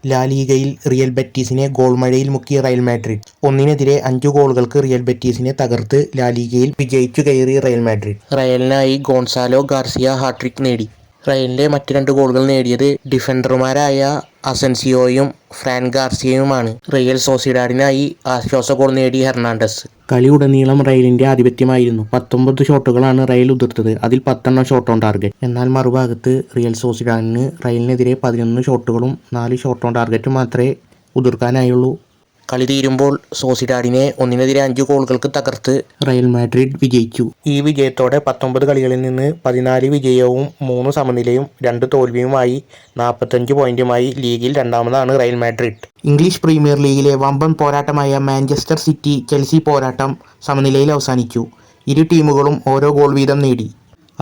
ലാ ലീഗയിൽ real ബെറ്റീസിനെ goal മഴയിൽ മുക്കിയ റയൽ മാഡ്രിഡ്. ഒന്നിനെതിരെ 5 ഗോളുകൾക്ക് റിയൽ ബെറ്റീസിനെ തകർത്ത് ലാ ലീഗയിൽ വിജയിച്ചു കയറി റയൽ മാഡ്രിഡ്. റയലിനായി ഗോൺസാലോ ഗാർസിയ ഹാട്രിക് നേടി. റയലിന്റെ മറ്റ് 2 ഗോളുകൾ നേടിയത് ഡിഫൻഡർമാരായ അസൻസിയോയും ഫ്രാൻ ഗാർസിയയുമാണ്. റിയൽ സോസിഡാഡിനായി ആശ്വാസ ഗോൾ നേടി ഹെർണാണ്ടസ്. കളിയുടനീളം റയലിന്റെ ആധിപത്യമായിരുന്നു. 19 ഷോട്ടുകളാണ് റയൽ ഉതിർത്തത്. അതിൽ 10 ഷോട്ട് ഓൺ ടാർഗറ്റ്. എന്നാൽ മറുഭാഗത്ത് റിയൽ സോസിഡാഡിന് റയലിനെതിരെ 11 ഷോട്ടുകളും 4 ഷോട്ട് ഓൺ ടാർഗറ്റും മാത്രമേ ഉതിർക്കാനായുള്ളൂ. കളി തീരുമ്പോൾ സോസിഡാഡിനെ 1-5 ഗോളുകൾക്ക് തകർത്ത് റയൽ മാഡ്രിഡ് വിജയിച്ചു. ഈ വിജയത്തോടെ 19 കളികളിൽ നിന്ന് 14 വിജയവും 3 സമനിലയും 2 തോൽവിയുമായി 45 പോയിന്റുമായി ലീഗിൽ രണ്ടാമതാണ് റയൽ മാഡ്രിഡ്. ഇംഗ്ലീഷ് പ്രീമിയർ ലീഗിലെ വമ്പൻ പോരാട്ടമായ മാഞ്ചസ്റ്റർ സിറ്റി ചെൽസി പോരാട്ടം സമനിലയിൽ അവസാനിച്ചു. ഇരു ടീമുകളും ഓരോ ഗോൾ വീതം നേടി.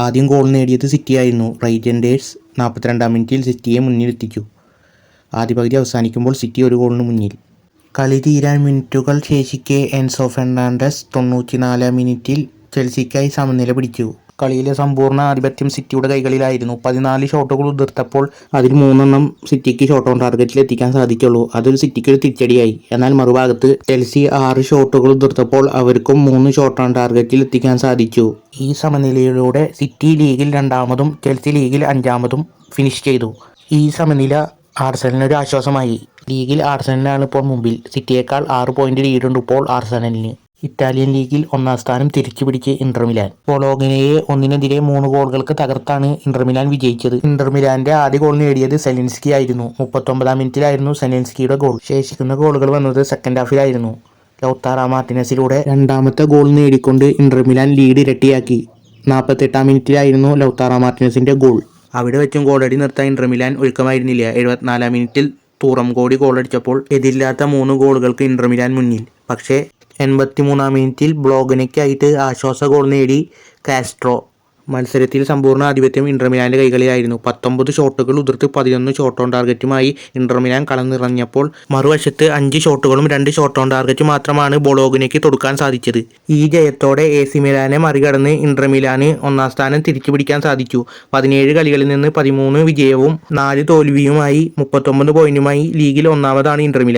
ആദ്യം ഗോൾ നേടിയത് സിറ്റിയായിരുന്നു. റൈജൻഡേഴ്സ് 42-ാം മിനിറ്റിൽ സിറ്റിയെ മുന്നിലെത്തിച്ചു. ആദ്യ പകുതി അവസാനിക്കുമ്പോൾ സിറ്റി 1 ഗോളിന് മുന്നിൽ. കളി തീരാൻ മിനിറ്റുകൾ ശേഷിക്കെ എൻസോ ഫെർണാണ്ടസ് 94-ാം മിനിറ്റിൽ ചെൽസിക്കായി സമനില പിടിച്ചു. കളിയിലെ സമ്പൂർണ്ണ ആധിപത്യം സിറ്റിയുടെ കൈകളിലായിരുന്നു. 14 ഷോട്ടുകൾ ഉതിർത്തപ്പോൾ അതിൽ 3 സിറ്റിക്ക് ഷോട്ട് ഓൺ ടാർഗറ്റിൽ എത്തിക്കാൻ സാധിച്ചുള്ളൂ. അതൊരു സിറ്റിക്കൊരു തിരിച്ചടിയായി. എന്നാൽ മറുഭാഗത്ത് ചെൽസി 6 ഷോട്ടുകൾ ഉതിർത്തപ്പോൾ അവർക്കും 3 ഷോട്ട് ഓൺ ടാർഗറ്റിൽ എത്തിക്കാൻ സാധിച്ചു. ഈ സമനിലയിലൂടെ സിറ്റി ലീഗിൽ രണ്ടാമതും ചെൽസി ലീഗിൽ 5-ാമതും ഫിനിഷ് ചെയ്തു. ഈ സമനില ആർസനലിനൊരു ആശ്വാസമായി. ലീഗിൽ ആർസനലാണ് ഇപ്പോൾ മുമ്പിൽ. സിറ്റിയേക്കാൾ 6 പോയിന്റ് ലീഡുണ്ട് ഇപ്പോൾ ആർസനലിന്. ഇറ്റാലിയൻ ലീഗിൽ 1-ാം സ്ഥാനം തിരിച്ചുപിടിച്ച് ഇന്റർ മിലാൻ. ബൊളോഗ്നയെ 1-3 ഗോളുകൾക്ക് തകർത്താണ് ഇന്റർ മിലാൻ വിജയിച്ചത്. ഇന്റർ മിലാന്റെ ആദ്യ ഗോൾ നേടിയത് സെലിൻസ്കി ആയിരുന്നു. 39-ാം മിനിറ്റിലായിരുന്നു സെലിൻസ്കിയുടെ ഗോൾ. ശേഷിക്കുന്ന ഗോളുകൾ വന്നത് സെക്കൻഡ് ഹാഫിലായിരുന്നു. ലൗത്താറോ മാർട്ടിനസിലൂടെ രണ്ടാമത്തെ ഗോൾ നേടിക്കൊണ്ട് ഇന്റർ മിലാൻ ലീഡ് ഇരട്ടിയാക്കി. 48-ാം മിനിറ്റിലായിരുന്നു ലൗത്താറോ മാർട്ടിനസിന്റെ ഗോൾ. അവിടെ വെച്ചും ഗോളടി നിർത്താൻ ഇന്റർ മിലാൻ ഒരുക്കമായിരുന്നില്ല. 74-ാം മിനിറ്റിൽ തുറം കോടി ഗോളടിച്ചപ്പോൾ എതിരില്ലാത്ത 3 ഗോളുകൾക്ക് ഇന്റർ മിലാൻ മുന്നിൽ. പക്ഷേ 83-ാം മിനിറ്റിൽ ബൊളോഗ്നയ്ക്കായിട്ട് ആശ്വാസ ഗോൾ നേടി കാസ്ട്രോ. മത്സരത്തിൽ സമ്പൂർണ്ണ ആധിപത്യം ഇന്റർ മിലാന്റെ കൈകളിലായിരുന്നു. 19 ഷോട്ടുകൾ ഉതിർത്ത് 11 ഷോട്ട് ഓൺ ടാർഗറ്റുമായി ഇന്റർ മിലാൻ കളം നിറഞ്ഞപ്പോൾ മറുവശത്ത് 5 ഷോട്ടുകളും 2 ഷോട്ട് ഓൺ ടാർഗറ്റ് മാത്രമാണ് ബൊളോഗ്നയ്ക്ക് തൊടുക്കാൻ സാധിച്ചത്. ഈ ജയത്തോടെ AC മിലാനെ മറികടന്ന് ഇന്റർ മിലാന് 1-ാം സ്ഥാനം തിരിച്ചുപിടിക്കാൻ സാധിച്ചു. 17 കളികളിൽ നിന്ന് 13 വിജയവും 4 തോൽവിയുമായി 39 പോയിന്റുമായി ലീഗിൽ 1-ാമതാണ് ഇന്റർ മിലാൻ.